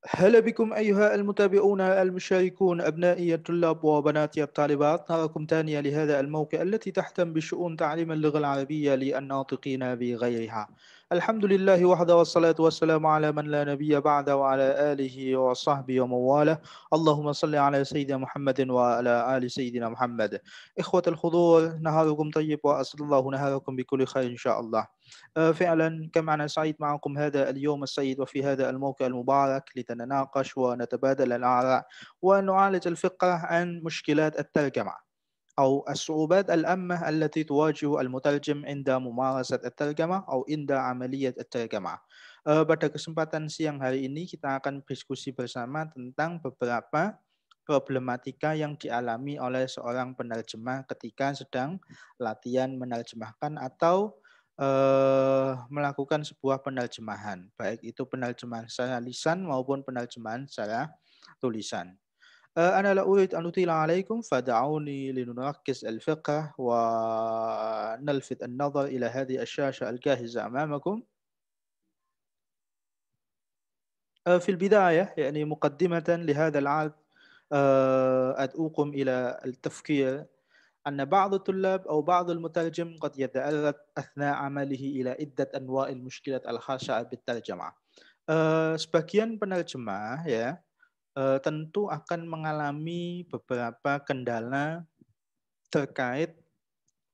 هلا بكم أيها المتابعون المشاركون أبنائي الطلاب وبناتي الطالبات. نراكم تانية لهذا الموقع التي تهتم بشؤون تعليم اللغة العربية للناطقين بغيرها. الحمد لله وحده والصلاة والسلام على من لا نبي بعده وعلى آله وصحبه ومن والاه. اللهم صل على سيدنا محمد وعلى آل سيدنا محمد. إخوة الحضور، نهاركم طيب وأسأل الله نهاركم بكل خير إن شاء الله. فعلا كما أنا سعيد معكم هذا اليوم السعيد وفي هذا الموقع المبارك لنتناقش ونتبادل الآراء ونعالج الفقرة عن مشكلات الترجمة أو الصعوبات الأمة التي تواجه المترجم عند ممارسة الترجمة أو عند عملية الترجمة. Pada kesempatan siang hari ini kita akan berdiskusi bersama tentang beberapa problematika yang dialami oleh seorang penerjemah ketika sedang latihan menerjemahkan atau melakukan sebuah penerjemahan, baik itu penerjemahan secara lisan maupun penerjemahan secara tulisan. أنا لا أريد أن أطيل عليكم فدعوني لنركز الفقه ونلفت النظر إلى هذه الشاشة الجاهزة أمامكم. في البداية يعني مقدمة لهذا العرض أدعوكم إلى التفكير أن بعض الطلاب أو بعض المترجم قد يتعرض أثناء عمله إلى عدة أنواع المشكلات الخاصة بالترجمة. Sebagian penerjemah ya tentu akan mengalami beberapa kendala terkait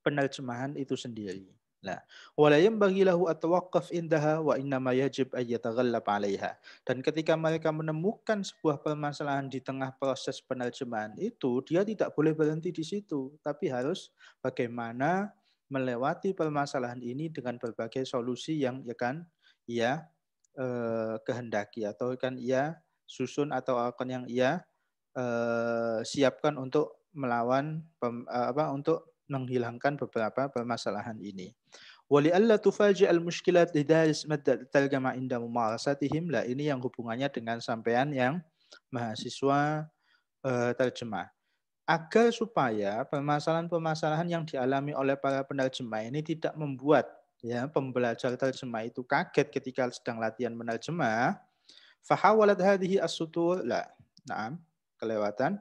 penerjemahan itu sendiri. Nah, wala yanbaghi lahu atawaqqaf indaha wa innama yajib ay yataghallab 'alaiha. Dan ketika mereka menemukan sebuah permasalahan di tengah proses penerjemahan itu, dia tidak boleh berhenti di situ, tapi harus bagaimana melewati permasalahan ini dengan berbagai solusi yang akan ia kehendaki atau akan ia susun atau akan yang ia siapkan untuk melawan untuk menghilangkan beberapa permasalahan ini. Walialla tufaji al-mushkilat lidaris madda tarjama inda mumarasatihim. Lah ini yang hubungannya dengan sampean yang mahasiswa terjemah. Agar supaya permasalahan-permasalahan yang dialami oleh para penerjemah ini tidak membuat ya pembelajar terjemah itu kaget ketika sedang latihan menerjemah. Fahawalat hadhihi as-sutur la. Naam, kelewatan.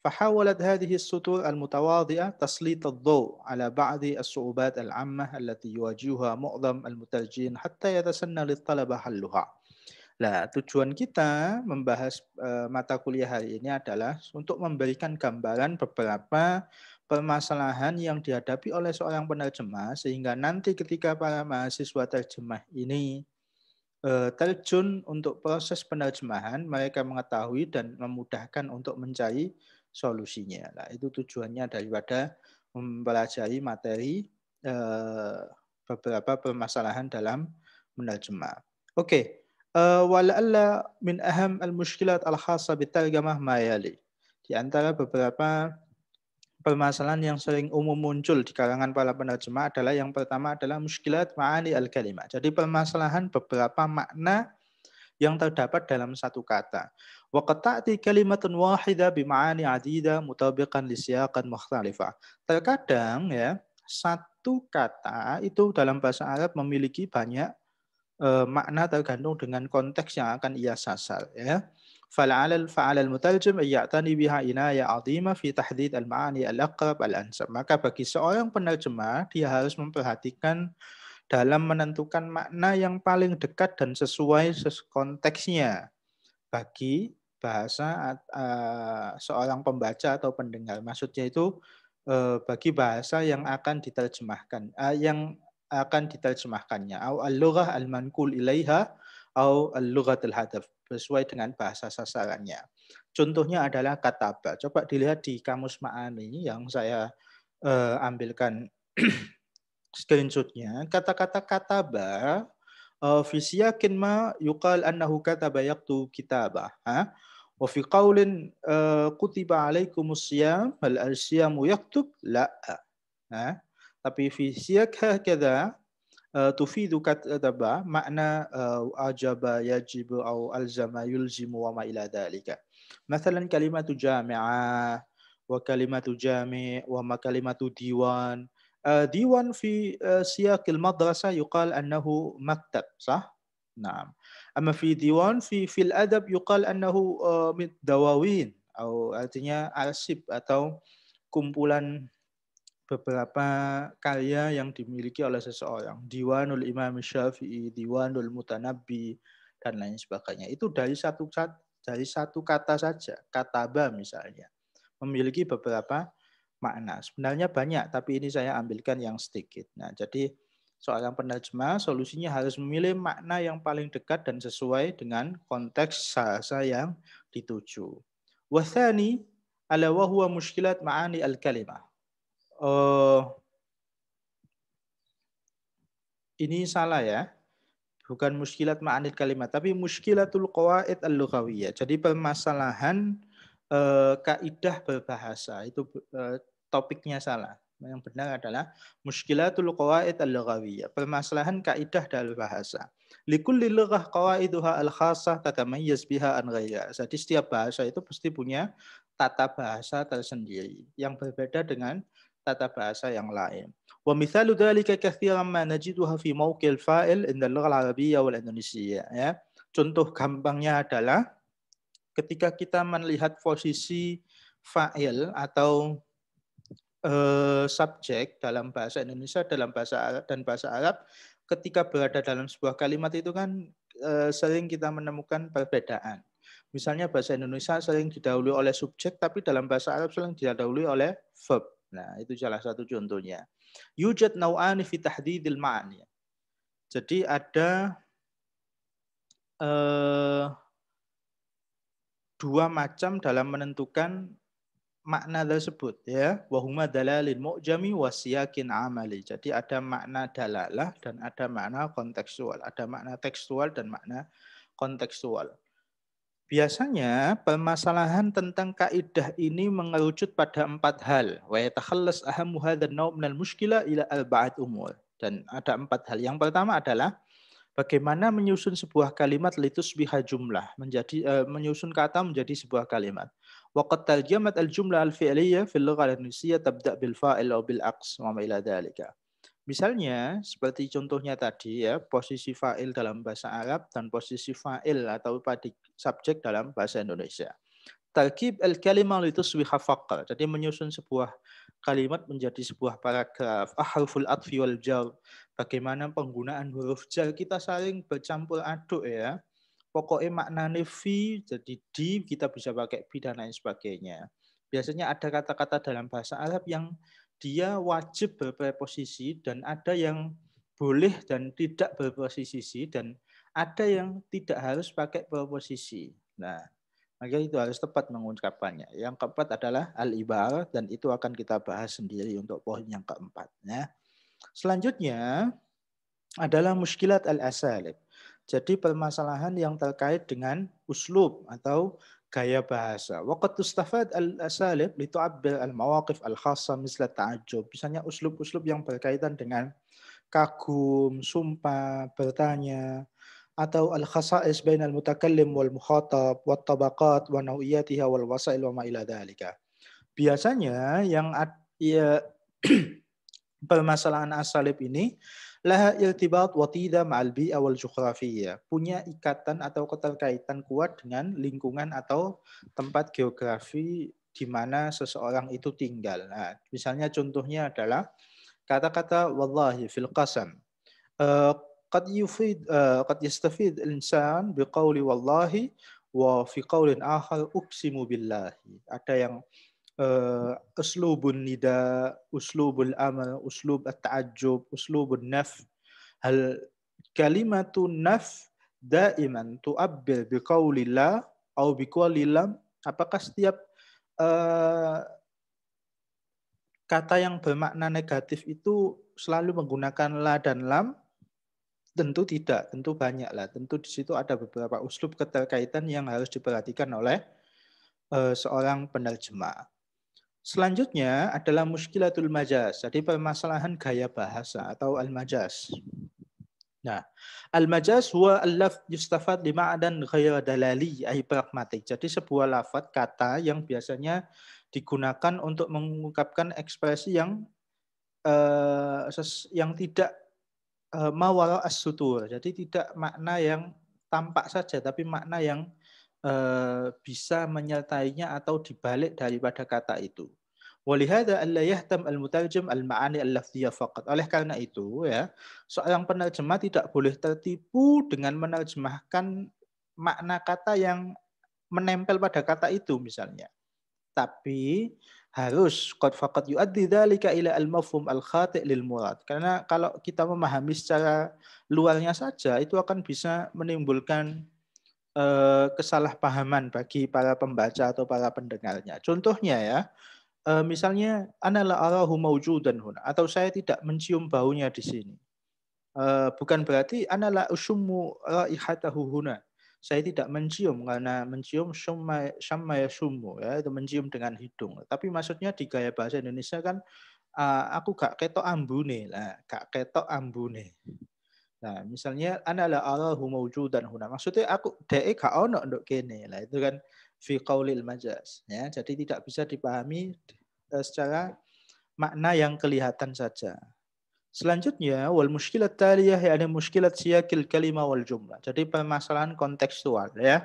فحاولت هذه السطور المتواضعة تسليط الضوء على بعض الصعوبات العامة التي يواجهها معظم المترجمين حتى يتسنى للطلبة حلها. Nah, tujuan kita membahas mata kuliah hari ini adalah untuk memberikan gambaran beberapa permasalahan yang dihadapi oleh seorang penerjemah sehingga nanti ketika para mahasiswa terjemah ini terjun untuk proses penerjemahan, mereka mengetahui dan memudahkan untuk mencari solusinya. Nah, itu tujuannya daripada mempelajari materi beberapa permasalahan dalam menerjemah. Oke, wala'alla min aham al-mushkilat al-khassa bitarjamah ma yali. Di antara beberapa permasalahan yang sering umum muncul di kalangan para penerjemah adalah yang pertama adalah muskilat ma'ani al-kalimat. Jadi permasalahan beberapa makna yang terdapat dalam satu kata. Wa qad ta'ti kalimatun wahida bima'ani adida mutabiqan li siyaqan mukhtalifah. Terkadang ya, satu kata itu dalam bahasa Arab memiliki banyak makna tergantung dengan konteks yang akan ia sasar ya. فعلى المترجم أن يعتني بها عناية عظيمة في تحديد المعاني الأقرب الأنسب. Maka bagi seorang penerjemah dia harus memperhatikan dalam menentukan makna yang paling dekat dan sesuai konteksnya bagi bahasa seorang pembaca atau pendengar. Maksudnya itu bagi bahasa yang akan diterjemahkan, yang akan diterjemahkannya. Au al-lughah al-manqul ilaiha au al-lughatul hadaf, sesuai dengan bahasa sasarannya. Contohnya adalah kataba. Coba dilihat di kamus Ma'ani yang saya ambilkan screenshotnya. Kata-kata kataba fi siyakin ma yuqal annahu kataba yaktubu kitabah. Wa fi qaulin kutiba alaikumus siyam hal al-siyamu yaktub? La. Tapi fi siyak hakadha tufidu kataba makna ajaba yajibu au alzama yulzimu wa ma ila dhalika. Mathalan kalimatu jami'ah wa kalimatu jami' wa ma kalimatu diwan. Diwan fi siyaqil madrasah yuqal annahu maktab, sah? Naam. Amma fi diwan fil adab yuqal annahu min dawawin atau artinya arsip atau kumpulan beberapa karya yang dimiliki oleh seseorang. Diwanul Imam Syafi'i, Diwanul Mutanabbi, dan lain sebagainya. Itu dari satu kata saja, kataba misalnya. Memiliki beberapa makna. Sebenarnya banyak, tapi ini saya ambilkan yang sedikit. Nah, jadi seorang penerjemah solusinya harus memilih makna yang paling dekat dan sesuai dengan konteks bahasa yang dituju. Wathani ala wa huwa mushkilat ma'ani al-kalimah. Ini salah ya. Bukan muskilat ma'anil kalimat, tapi muskilatul qawaid al-lughawiyah. Jadi permasalahan kaidah berbahasa. Itu topiknya salah. Yang benar adalah muskilatul qawaid al-lughawiyah. Permasalahan kaidah dalam bahasa. Likulli lughah qawaiduha al-khassah tatamayyaz biha an ghayriha. Jadi setiap bahasa itu pasti punya tata bahasa tersendiri yang berbeda dengan tata bahasa yang lain. ومثال ذلك كثيرا ما نجدها في موقع الفاعل عند اللغة العربية والإندونيسية ya. Contoh gampangnya adalah ketika kita melihat posisi fa'il atau subjek dalam bahasa Indonesia, dalam bahasa Arab dan bahasa Arab, ketika berada dalam sebuah kalimat itu kan sering kita menemukan perbedaan. Misalnya bahasa Indonesia sering didahului oleh subjek, tapi dalam bahasa Arab sering didahului oleh verb. Nah, itu salah satu contohnya. Yujad naw'ani fi tahdidil ma'ani. Jadi ada dua macam dalam menentukan makna tersebut ya. Wahuma dalalin mu'jami wasiyakin amali. Jadi ada makna dalalah dan ada makna kontekstual. Ada makna tekstual dan makna kontekstual. Biasanya permasalahan tentang kaidah ini mengerucut pada 4 hal. Wa yatakhallas ahammu hadzal naw' minal mushkilah ila arba'at umur. Dan ada 4 hal. Yang pertama adalah bagaimana menyusun sebuah kalimat litusbiha jumlah, menyusun kata menjadi sebuah kalimat. Wa qad tarjamat al-jumlah al-fi'liyah fil lughah al-indonesia tabda' bil fa'il aw bil aqs wa ma ila dzalika. Misalnya, seperti contohnya tadi ya, posisi fa'il dalam bahasa Arab dan posisi fa'il atau padik subjek dalam bahasa Indonesia. Tarkib al-kalimah litusbiha faqar. Jadi menyusun sebuah kalimat menjadi sebuah paragraf. Ahruful atfi wal jar. Bagaimana penggunaan huruf jar kita saling bercampur aduk ya. Pokoknya maknanya fi, jadi di, kita bisa pakai bi dan lain sebagainya. Biasanya ada kata-kata dalam bahasa Arab yang dia wajib berpreposisi dan ada yang boleh dan tidak berposisi dan ada yang tidak harus pakai preposisi. Nah, maka itu harus tepat mengucapkannya. Yang keempat adalah al-ibar dan itu akan kita bahas sendiri untuk poin yang keempat. Ya. Selanjutnya adalah muskilat al-asalib. Jadi permasalahan yang terkait dengan uslub atau gaya bahasa. Waqad tustafad al-asalib litu'abbir al-mawaqif al-khassa misla ta'ajjub. Misalnya uslub-uslub yang berkaitan dengan kagum, sumpah, bertanya, atau al-khasa'is bainal mutakallim wal mukhatab, wat tabaqat wa naw'iyatiha wal wasail wa ma ila dzalika. Biasanya yang ya, permasalahan asalib ini laha irtibat watida ma'al bi'a wal jughrafiyyah, punya ikatan atau keterkaitan kuat dengan lingkungan atau tempat geografi di mana seseorang itu tinggal. Nah, misalnya contohnya adalah kata-kata wallahi fil qasam. قد يستفيد الإنسان بقول والله وفي قول آخر أقسم بالله. Ada yang uslubun nida, uslubul amr, uslub at-ta'ajjub, uslubun naf. Hal kalimatun naf daiman tu'abbir biqaulillah atau biqaulillah. Apakah setiap kata yang bermakna negatif itu selalu menggunakan la dan lam? Tentu tidak, tentu banyak lah. Tentu di situ ada beberapa uslub keterkaitan yang harus diperhatikan oleh seorang penerjemah. Selanjutnya adalah muskilatul majaz. Jadi permasalahan gaya bahasa atau al-majaz. Nah, al-majaz huwa al-lafz yustafad li ma'dan ghayra dalali ay pragmatik. Jadi sebuah lafaz kata yang biasanya digunakan untuk mengungkapkan ekspresi yang tidak mawara as-sutur. Jadi tidak makna yang tampak saja, tapi makna yang bisa menyertainya atau dibalik daripada kata itu. Walihada alla yahtam al-mutarjim al-ma'ani al-lafziyah faqat. Oleh karena itu ya, seorang penerjemah tidak boleh tertipu dengan menerjemahkan makna kata yang menempel pada kata itu misalnya. Tapi harus qad faqad yuaddi dzalika ila al-mafhum al-khati' lil murad. Karena kalau kita memahami secara luarnya saja itu akan bisa menimbulkan kesalahpahaman bagi para pembaca atau para pendengarnya. Contohnya ya, misalnya ana la arahu maujudan huna atau saya tidak mencium baunya di sini. Bukan berarti ana la ushummu raihatahu huna. Saya tidak mencium karena mencium syamma yasummu ya, itu mencium dengan hidung. Tapi maksudnya di gaya bahasa Indonesia kan aku gak ketok ambune. Lah, gak ketok ambune. Nah, misalnya ana la arahu maujudan huna. Maksudnya aku dhek gak ono nduk kene. Lah itu kan fi qaulil majaz ya. Jadi tidak bisa dipahami secara makna yang kelihatan saja. Selanjutnya wal mushkilat taliyah yakni mushkilat siyaqil kalimah wal jumlah. Jadi permasalahan kontekstual ya.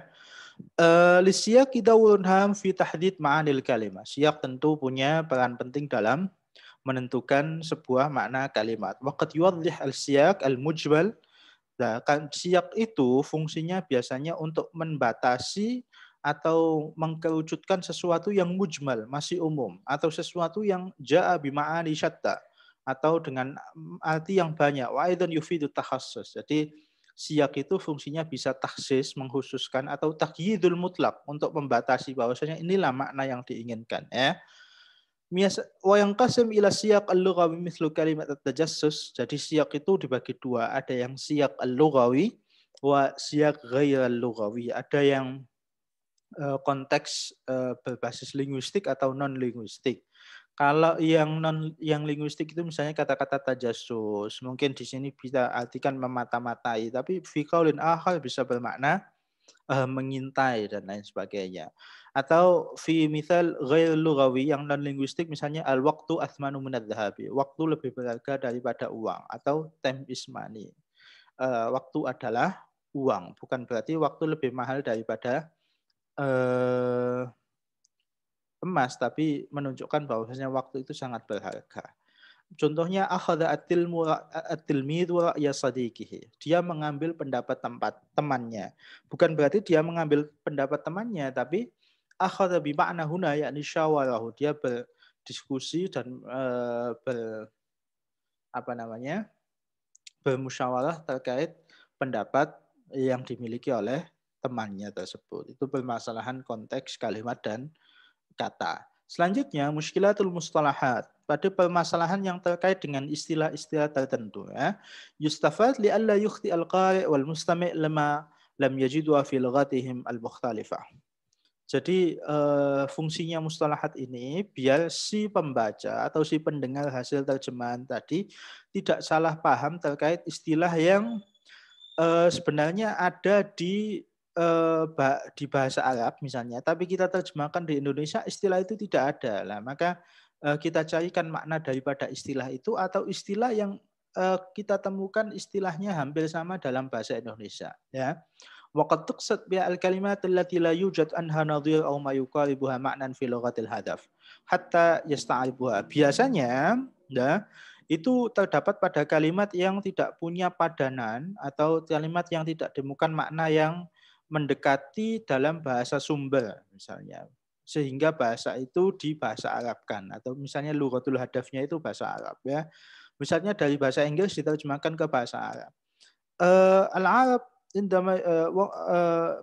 Lisiyaq dawrun ham fi tahdid ma'anil kalimah. Siyak tentu punya peran penting dalam menentukan sebuah makna kalimat. Waqad yuwadhih al-siyaq al-mujmal. Nah, kan siyak itu fungsinya biasanya untuk membatasi atau mengkerucutkan sesuatu yang mujmal, masih umum, atau sesuatu yang ja'a bima'ani syatta, atau dengan arti yang banyak. Wa aidan yufidu takhassus. Jadi siyak itu fungsinya bisa takhsis, mengkhususkan, atau taqyidul mutlak, untuk membatasi bahwasanya inilah makna yang diinginkan. Ya. Wa yang qasim ila siyaq al-lughawi mithlu kalimat at-tajassus. Jadi siyaq itu dibagi dua, ada yang siyaq al-lughawi wa siyaq ghair al-lughawi. Ada yang konteks berbasis linguistik atau non linguistik. Kalau yang linguistik itu misalnya kata-kata tajassus, mungkin di sini bisa artikan memata-matai, tapi fi qaulin akhar bisa bermakna mengintai dan lain sebagainya. Atau fi misal ghair lughawi yang non linguistik misalnya al waqtu athmanu minadz dhahabi. Waktu lebih berharga daripada uang, atau time is money. Waktu adalah uang, bukan berarti waktu lebih mahal daripada emas, tapi menunjukkan bahwasanya waktu itu sangat berharga. Contohnya akhadha at-tilmidhu ra'ya sadiqihi. Dia mengambil pendapat temannya. Bukan berarti dia mengambil pendapat temannya, tapi akhadha bi ma'na huna yakni syawarahu. Dia berdiskusi dan bermusyawarah terkait pendapat yang dimiliki oleh temannya tersebut. Itu permasalahan konteks kalimat dan kata. Selanjutnya muskilatul mustalahat, pada permasalahan yang terkait dengan istilah-istilah tertentu ya. Yustafad li alla yukhti al-qari' wal mustami' lama lam yajidu fi lughatihim al-mukhtalifah. Jadi fungsinya mustalahat ini biar si pembaca atau si pendengar hasil terjemahan tadi tidak salah paham terkait istilah yang sebenarnya ada di bahasa Arab misalnya, tapi kita terjemahkan di Indonesia istilah itu tidak ada. Lah, maka kita carikan makna daripada istilah itu, atau istilah yang kita temukan istilahnya hampir sama dalam bahasa Indonesia. Ya. Waqad tuqsad bi al-kalimat allati la yujad anha nadhir aw ma yuqaribuha ma'nan fi lughatil hadaf hatta yasta'ribuha. Biasanya, ya, itu terdapat pada kalimat yang tidak punya padanan atau kalimat yang tidak ditemukan makna yang mendekati dalam bahasa sumber misalnya, sehingga bahasa itu dibahasa Arabkan, atau misalnya lughatul hadafnya itu bahasa Arab ya. Misalnya dari bahasa Inggris diterjemahkan ke bahasa Arab. Al-Arab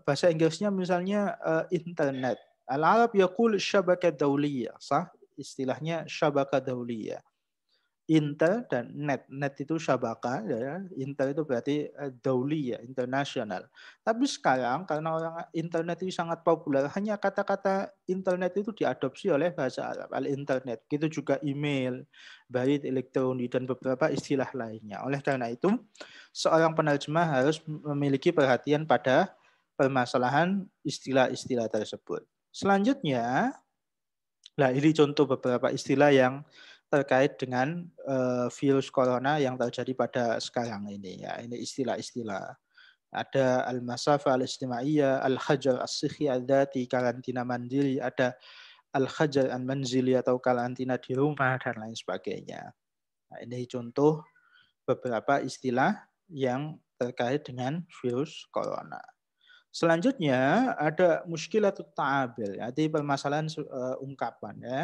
bahasa Inggrisnya misalnya internet. Al-Arab yaqul syabaka dauliyah, sah? Istilahnya syabaka dauliyah. Inter dan net. Net itu syabaka, ya. Inter itu berarti dauli ya, internasional. Tapi sekarang karena orang internet itu sangat populer, hanya kata-kata internet itu diadopsi oleh bahasa Arab, al-internet. Gitu juga email, barit elektronik, dan beberapa istilah lainnya. Oleh karena itu, seorang penerjemah harus memiliki perhatian pada permasalahan istilah-istilah tersebut. Selanjutnya, nah ini contoh beberapa istilah yang terkait dengan virus corona yang terjadi pada sekarang ini ya. Ini istilah-istilah. Ada al-masafa al-istimaiyah, al-hajar as-sikhi al-dhati, karantina mandiri, ada al-hajar al-manzili atau karantina di rumah, dan lain sebagainya. Nah, ini contoh beberapa istilah yang terkait dengan virus corona. Selanjutnya ada muskilatut ta'abil, yaitu permasalahan ungkapan ya.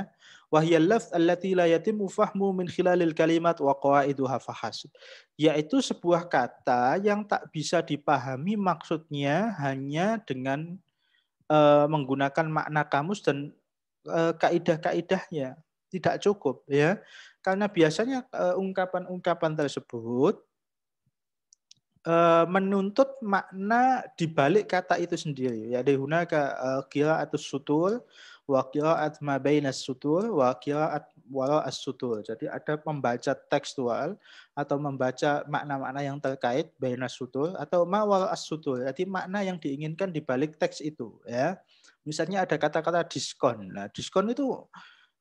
Wahyal lafz allati la yatimu fahmu min khilalil kalimat wa qawaiduha fahasib. Yaitu sebuah kata yang tak bisa dipahami maksudnya hanya dengan menggunakan makna kamus dan kaidah-kaidahnya. Tidak cukup ya. Karena biasanya ungkapan-ungkapan tersebut menuntut makna di balik kata itu sendiri. Ya hunaka qira'atus sutur wa qira'at ma bainas sutur wa qira'at wara'as sutur. Jadi ada membaca tekstual atau membaca makna-makna yang terkait bainas sutur atau ma wara'as sutur. Jadi makna yang diinginkan di balik teks itu ya. Misalnya ada kata-kata diskon. Nah, diskon itu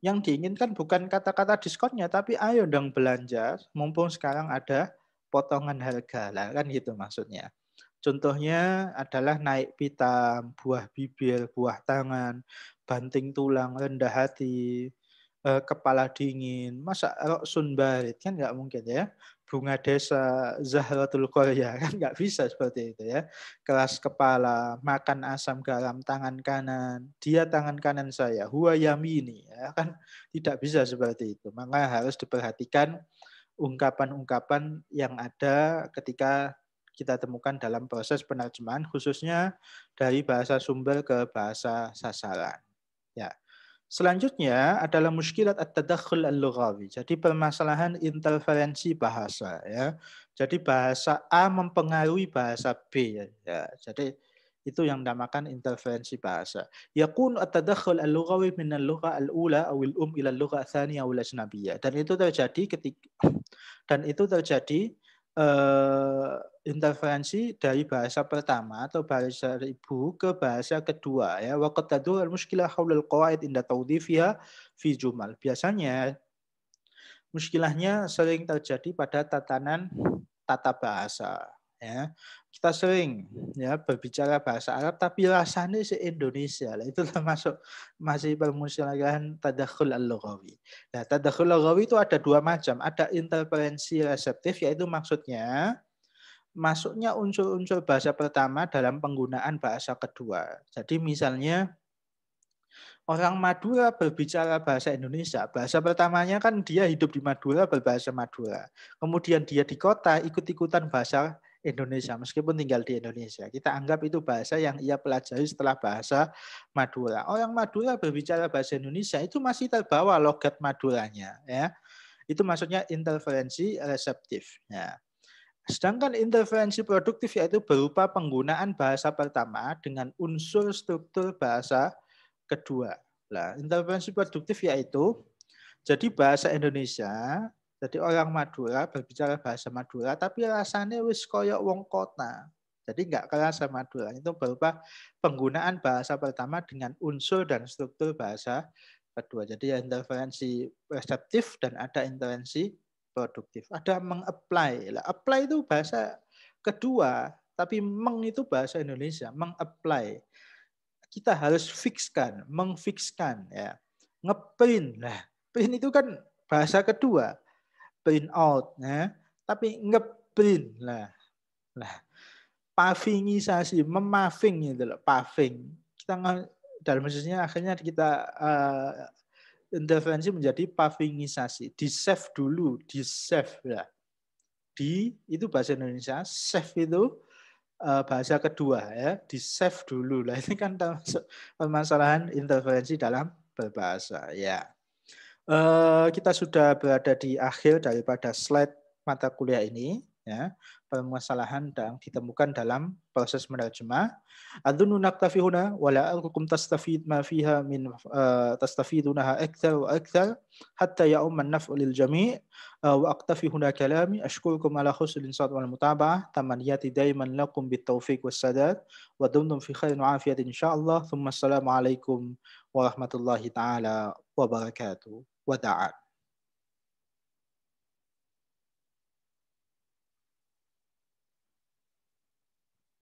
yang diinginkan bukan kata-kata diskonnya, tapi ayo dong belanja, mumpung sekarang ada potongan harga lah, kan gitu maksudnya. Contohnya adalah naik pitam, buah bibir, buah tangan, banting tulang, rendah hati, kepala dingin. Masa roksun barit kan nggak mungkin ya. Bunga desa, Zahratul Qorya kan nggak bisa seperti itu ya. Keras kepala, makan asam garam tangan kanan, dia tangan kanan saya, huwa yamini ya kan tidak bisa seperti itu. Maka harus diperhatikan ungkapan-ungkapan yang ada ketika kita temukan dalam proses penerjemahan khususnya dari bahasa sumber ke bahasa sasaran. Ya. Selanjutnya adalah muskilat at-tadakhul al-lughawi. Jadi permasalahan interferensi bahasa ya. Jadi bahasa A mempengaruhi bahasa B ya. Jadi itu yang dinamakan interferensi bahasa. Yakun at-tadakhul al-lughawi min al-lugha al-ula aw al-um ila al-lugha ats-tsaniyah aw al-ajnabiyyah. Dan itu terjadi interferensi dari bahasa pertama atau bahasa ibu ke bahasa kedua ya. Waqad tadur al-mushkilah haula al-qawaid inda tawdhifiha fi jumal. Biasanya muskilahnya sering terjadi pada tatanan tata bahasa ya. Kita sering ya berbicara bahasa Arab tapi rasanya se-Indonesia. Itu termasuk masih permusyawaratan tadakhul al-lughawi. Nah, tadakhul al-lughawi itu ada dua macam. Ada interferensi reseptif yaitu maksudnya masuknya unsur-unsur bahasa pertama dalam penggunaan bahasa kedua. Jadi misalnya orang Madura berbicara bahasa Indonesia. Bahasa pertamanya kan dia hidup di Madura berbahasa Madura. Kemudian dia di kota ikut-ikutan bahasa Indonesia meskipun tinggal di Indonesia. Kita anggap itu bahasa yang ia pelajari setelah bahasa Madura. Orang Madura berbicara bahasa Indonesia itu masih terbawa logat Maduranya ya. Itu maksudnya interferensi reseptif. Ya. Sedangkan interferensi produktif yaitu berupa penggunaan bahasa pertama dengan unsur struktur bahasa kedua. Nah, interferensi produktif yaitu jadi bahasa Indonesia, jadi orang Madura berbicara bahasa Madura tapi rasanya wis koyok wong kota. Jadi enggak kerasa Madura. Itu berupa penggunaan bahasa pertama dengan unsur dan struktur bahasa kedua. Jadi ya interferensi reseptif dan ada intervensi produktif. Ada meng-apply. Lah, apply itu bahasa kedua, tapi meng itu bahasa Indonesia, meng-apply. Kita harus fixkan, mengfixkan ya. Ngeprint. Nah, print itu kan bahasa kedua. Print out ya. Tapi ngeprint lah. Nah, pavingisasi, memaving itu loh, paving. Kita dalam khususnya akhirnya kita intervensi menjadi pavingisasi. Di-save dulu, di-save ya. Di itu bahasa Indonesia, save itu bahasa kedua ya, di-save dulu lah. Ini kan termasuk permasalahan interferensi dalam berbahasa ya. Kita sudah berada di akhir daripada slide mata kuliah ini ya. Permasalahan yang ditemukan dalam proses menerjemah. Adzunnu naktafi huna wa la'allakum tastafid ma fiha min tastafidunaha akthar wa akthar hatta ya'um an-naf'u lil jami' wa aktafi huna kalami ashkurukum ala husnil insat wal mutaba'ah tamaniyati daiman lakum bit taufiq was sadad wa dumtum fi khairin wa afiyatin insyaallah. Thumma assalamu alaikum warahmatullahi taala wabarakatuh. Wada'an.